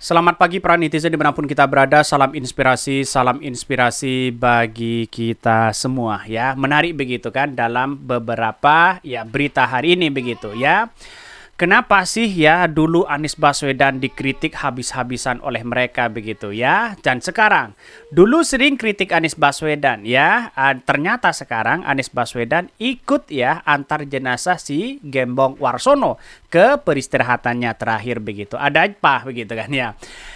Selamat pagi para netizen dimanapun kita berada, salam inspirasi bagi kita semua ya. Menarik begitu kan dalam beberapa ya berita hari ini begitu ya. Kenapa sih ya dulu Anies Baswedan dikritik habis-habisan oleh mereka begitu ya. Dan sekarang dulu sering kritik Anies Baswedan ya. Ternyata sekarang Anies Baswedan ikut ya antar jenazah si Gembong Warsono ke peristirahatannya terakhir begitu. Ada apa begitu kan ya.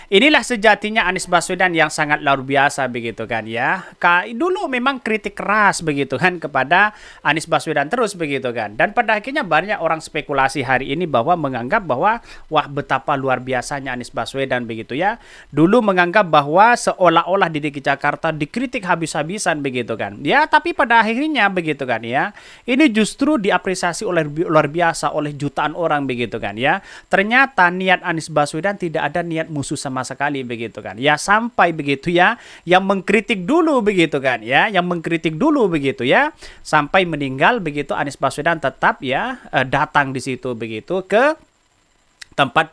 Inilah sejatinya Anies Baswedan yang sangat luar biasa begitu kan ya. Dulu memang kritik keras begitu kan kepada Anies Baswedan terus begitu kan. Dan pada akhirnya banyak orang spekulasi hari ini bahwa menganggap bahwa wah betapa luar biasanya Anies Baswedan begitu ya. Dulu menganggap bahwa seolah-olah di DKI Jakarta dikritik habis-habisan begitu kan. Ya tapi pada akhirnya begitu kan ya. Ini justru diapresiasi oleh luar biasa oleh jutaan orang begitu kan ya. Ternyata niat Anies Baswedan tidak ada niat musuh sama sekali begitu kan ya, sampai begitu ya yang mengkritik dulu begitu kan ya, yang mengkritik dulu begitu ya, sampai meninggal begitu Anies Baswedan tetap ya datang di situ begitu ke tempat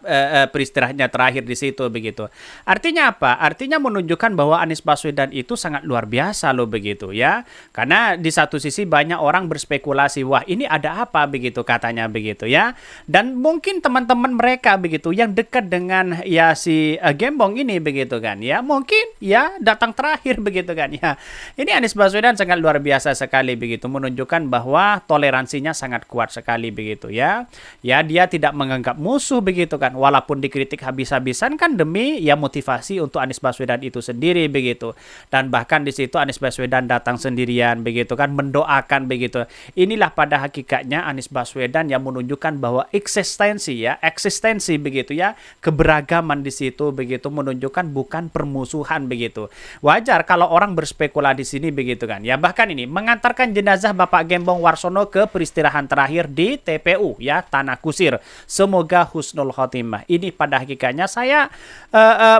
peristirahatnya terakhir di situ begitu. Artinya apa? Artinya menunjukkan bahwa Anies Baswedan itu sangat luar biasa loh begitu ya. Karena di satu sisi banyak orang berspekulasi, wah ini ada apa begitu katanya begitu ya. Dan mungkin teman-teman mereka begitu yang dekat dengan ya si Gembong ini begitu kan ya. Mungkin ya datang terakhir begitu kan ya. Ini Anies Baswedan sangat luar biasa sekali begitu, menunjukkan bahwa toleransinya sangat kuat sekali begitu ya. Ya dia tidak menganggap musuh begitu kan, walaupun dikritik habis-habisan kan demi ya motivasi untuk Anies Baswedan itu sendiri begitu. Dan bahkan di situ Anies Baswedan datang sendirian begitu kan, mendoakan begitu. Inilah pada hakikatnya Anies Baswedan yang menunjukkan bahwa eksistensi begitu ya, keberagaman di situ begitu, menunjukkan bukan permusuhan begitu. Wajar kalau orang berspekulasi di sini begitu kan ya. Bahkan ini mengantarkan jenazah Bapak Gembong Warsono ke peristirahatan terakhir di TPU ya, Tanah Kusir. Semoga husnul khotimah. Ini pada hakikatnya saya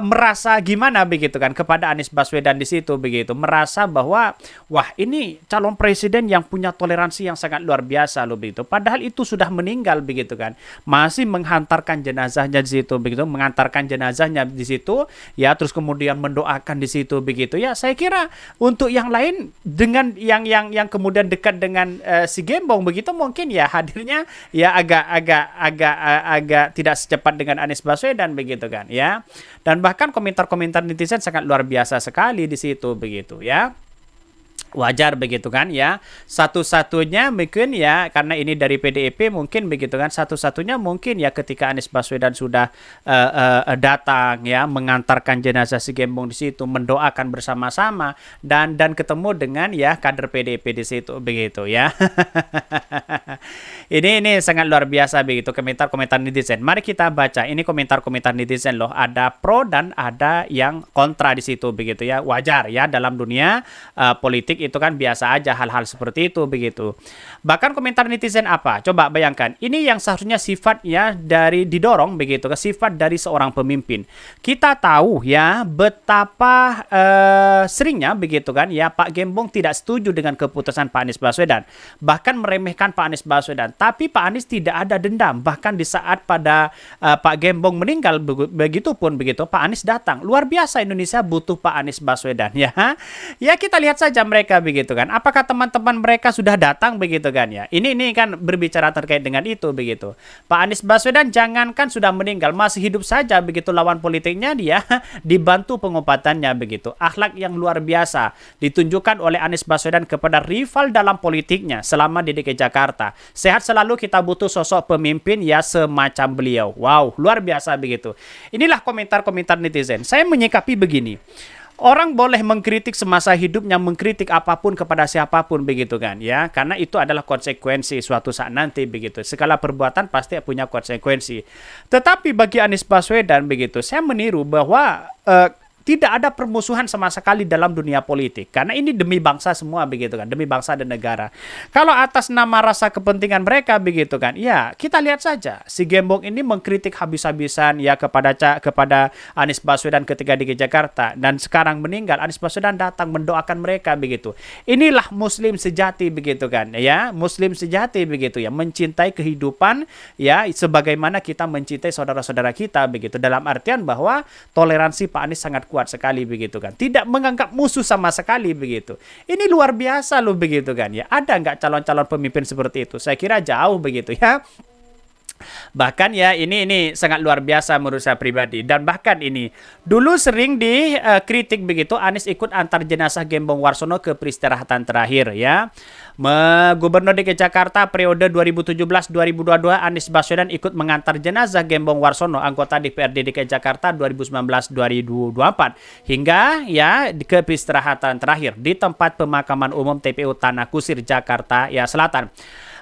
merasa gimana begitu kan kepada Anies Baswedan di situ begitu, merasa bahwa wah ini calon presiden yang punya toleransi yang sangat luar biasa loh begitu. Padahal itu sudah meninggal begitu kan, masih menghantarkan jenazahnya di situ begitu, mengantarkan jenazahnya di situ ya, terus kemudian mendoakan di situ begitu ya. Saya kira untuk yang lain dengan yang kemudian dekat dengan si Gembong begitu mungkin ya hadirnya ya agak tidak secepat dengan Anies Baswedan begitu kan ya. Dan bahkan komentar-komentar netizen sangat luar biasa sekali di situ begitu ya. Wajar begitu kan ya, satu-satunya mungkin ya karena ini dari PDIP mungkin begitu kan, satu-satunya mungkin ya ketika Anies Baswedan sudah datang ya, mengantarkan jenazah si Gembong di situ, mendoakan bersama-sama dan ketemu dengan ya kader PDIP di situ begitu ya. ini sangat luar biasa begitu komentar-komentar netizen. Mari kita baca ini komentar-komentar netizen loh, ada pro dan ada yang kontra di situ begitu ya. Wajar ya dalam dunia politik itu kan biasa aja hal-hal seperti itu begitu. Bahkan komentar netizen apa? Coba bayangkan. Ini yang seharusnya sifatnya dari didorong begitu ke sifat dari seorang pemimpin. Kita tahu ya betapa seringnya begitu kan ya Pak Gembong tidak setuju dengan keputusan Pak Anies Baswedan. Bahkan meremehkan Pak Anies Baswedan. Tapi Pak Anies tidak ada dendam. Bahkan di saat pada Pak Gembong meninggal begitu pun begitu Pak Anies datang. Luar biasa Indonesia butuh Pak Anies Baswedan ya. Ya kita lihat saja mereka begitu kan. Apakah teman-teman mereka sudah datang begitu kan ya. Ini kan berbicara terkait dengan itu begitu. Pak Anies Baswedan jangankan sudah meninggal, masih hidup saja begitu lawan politiknya dia dibantu pengobatannya begitu. Akhlak yang luar biasa ditunjukkan oleh Anies Baswedan kepada rival dalam politiknya selama di DKI Jakarta. Sehat selalu, kita butuh sosok pemimpin ya semacam beliau. Wow, luar biasa begitu. Inilah komentar-komentar netizen. Saya menyikapi begini. Orang boleh mengkritik semasa hidupnya, mengkritik apapun kepada siapapun begitu kan ya, karena itu adalah konsekuensi suatu saat nanti begitu. Segala perbuatan pasti punya konsekuensi. Tetapi bagi Anies Baswedan begitu, saya meniru bahwa Tidak ada permusuhan sama sekali dalam dunia politik. Karena ini demi bangsa semua begitu kan, demi bangsa dan negara. Kalau atas nama rasa kepentingan mereka begitu kan, ya kita lihat saja si Gembong ini mengkritik habis-habisan ya kepada Anies Baswedan ketika di Jakarta, dan sekarang meninggal Anies Baswedan datang mendoakan mereka begitu. Inilah Muslim sejati begitu kan, ya Muslim sejati begitu ya, mencintai kehidupan ya sebagaimana kita mencintai saudara-saudara kita begitu, dalam artian bahwa toleransi Pak Anies sangat kuat sekali begitu kan, tidak menganggap musuh sama sekali begitu. Ini luar biasa loh begitu kan ya. Ada nggak calon-calon pemimpin seperti itu? Saya kira jauh begitu ya. Bahkan ya ini sangat luar biasa menurut saya pribadi. Dan bahkan ini dulu sering dikritik begitu, Anies ikut antar jenazah Gembong Warsono ke peristirahatan terakhir ya. Gubernur DKI Jakarta periode 2017-2022, Anies Baswedan ikut mengantar jenazah Gembong Warsono, anggota DPRD DKI Jakarta 2019-2024 hingga ya ke peristirahatan terakhir di tempat pemakaman umum TPU Tanah Kusir, Jakarta ya Selatan.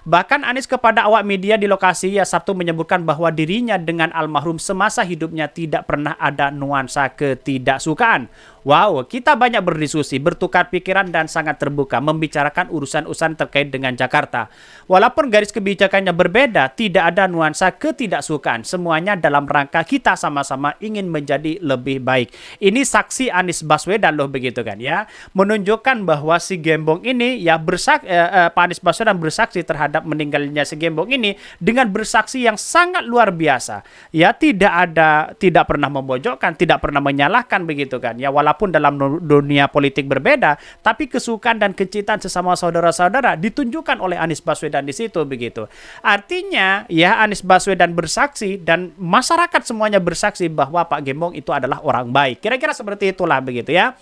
Bahkan Anies kepada awak media di lokasi ya Sabtu menyebutkan bahwa dirinya dengan almarhum semasa hidupnya tidak pernah ada nuansa ketidaksukaan. Wow, kita banyak berdiskusi, bertukar pikiran dan sangat terbuka membicarakan urusan-urusan terkait dengan Jakarta. Walaupun garis kebijakannya berbeda, tidak ada nuansa ketidaksukaan. Semuanya dalam rangka kita sama-sama ingin menjadi lebih baik. Ini saksi Anies Baswedan loh begitu kan ya. Menunjukkan bahwa si Gembong ini ya Pak Anies Baswedan bersaksi terhadap meninggalnya si Gembong ini dengan bersaksi yang sangat luar biasa. Ya tidak pernah memojokkan, tidak pernah menyalahkan begitu kan. Ya walaupun dalam dunia politik berbeda, tapi kesukaan dan kecintaan sesama saudara-saudara ditunjukkan oleh Anies Baswedan di situ begitu. Artinya ya Anies Baswedan bersaksi dan masyarakat semuanya bersaksi bahwa Pak Gembong itu adalah orang baik. Kira-kira seperti itulah begitu ya.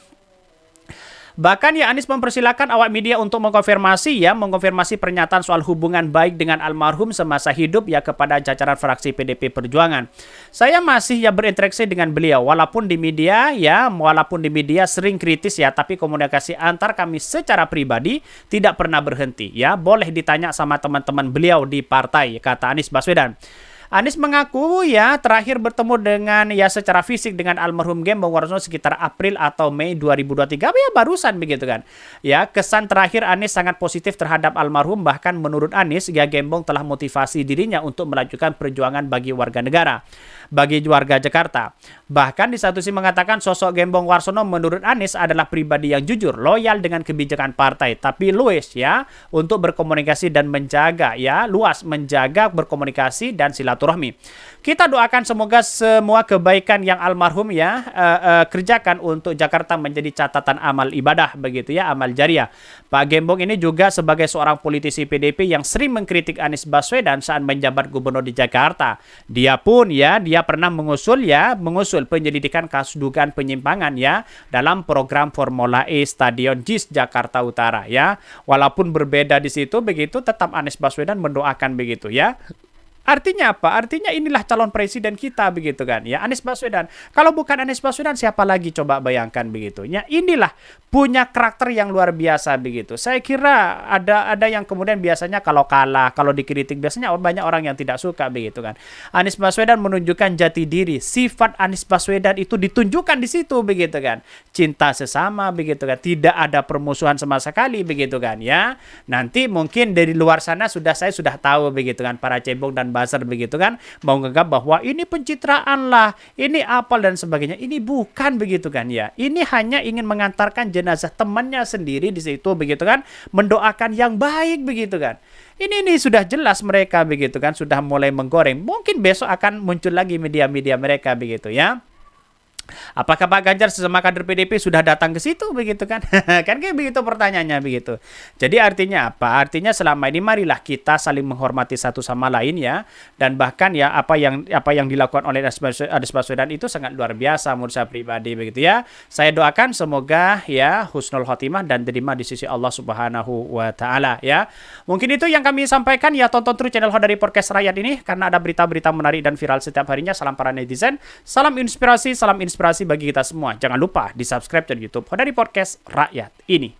Bahkan ya Anies mempersilahkan awak media untuk mengkonfirmasi pernyataan soal hubungan baik dengan almarhum semasa hidup ya kepada jajaran fraksi PDP Perjuangan. Saya masih ya berinteraksi dengan beliau walaupun di media sering kritis ya, tapi komunikasi antar kami secara pribadi tidak pernah berhenti ya. Boleh ditanya sama teman-teman beliau di partai, kata Anies Baswedan. Anies mengaku ya terakhir bertemu dengan ya secara fisik dengan almarhum Gembong Warsono sekitar April atau Mei 2023 ya barusan begitu kan. Ya kesan terakhir Anies sangat positif terhadap almarhum, bahkan menurut Anies ya Gembong telah motivasi dirinya untuk melanjutkan perjuangan bagi warga negara, bagi warga Jakarta. Bahkan di satu sisi mengatakan sosok Gembong Warsono menurut Anies adalah pribadi yang jujur, loyal dengan kebijakan partai, tapi luwes ya untuk berkomunikasi dan menjaga berkomunikasi dan silaturahmi. Kita doakan semoga semua kebaikan yang almarhum ya kerjakan untuk Jakarta menjadi catatan amal ibadah begitu ya, amal jariah. Pak Gembong ini juga sebagai seorang politisi PDP yang sering mengkritik Anies Baswedan saat menjabat gubernur di Jakarta. Dia pernah mengusul penyelidikan kasus dugaan penyimpangan ya dalam program Formula E Stadion JIS Jakarta Utara ya. Walaupun berbeda di situ begitu, tetap Anies Baswedan mendoakan begitu ya. Artinya apa? Artinya inilah calon presiden kita begitu kan ya, Anies Baswedan. Kalau bukan Anies Baswedan siapa lagi, coba bayangkan begitu ya. Inilah punya karakter yang luar biasa begitu. Saya kira ada yang kemudian biasanya kalau kalah, kalau dikritik biasanya banyak orang yang tidak suka begitu kan. Anies Baswedan menunjukkan jati diri. Sifat Anies Baswedan itu ditunjukkan di situ begitu kan. Cinta sesama begitu kan. Tidak ada permusuhan sama sekali begitu kan ya. Nanti mungkin dari luar sana saya sudah tahu begitu kan, para cebong dan buzzer begitu kan mau menganggap bahwa ini pencitraan lah, ini apa dan sebagainya. Ini bukan begitu kan ya. Ini hanya ingin mengantarkan jenazah temannya sendiri di situ begitu kan, mendoakan yang baik begitu kan. Ini sudah jelas mereka begitu kan, sudah mulai menggoreng. Mungkin besok akan muncul lagi media-media mereka begitu ya. Apakah Pak Ganjar sesama kader PDP sudah datang ke situ begitu kan? Kan kayak begitu pertanyaannya begitu. Jadi artinya apa? Artinya selama ini marilah kita saling menghormati satu sama lain ya, dan bahkan ya apa yang dilakukan oleh Anies Baswedan itu sangat luar biasa menurut saya pribadi begitu ya. Saya doakan semoga ya husnul khotimah dan diterima di sisi Allah Subhanahu wa taala ya. Mungkin itu yang kami sampaikan ya. Tonton terus channel Hodari Podcast Rakyat ini karena ada berita-berita menarik dan viral setiap harinya. Salam para netizen, salam inspirasi bagi kita semua. Jangan lupa di subscribe channel YouTube Hodari Podcast Rakyat ini.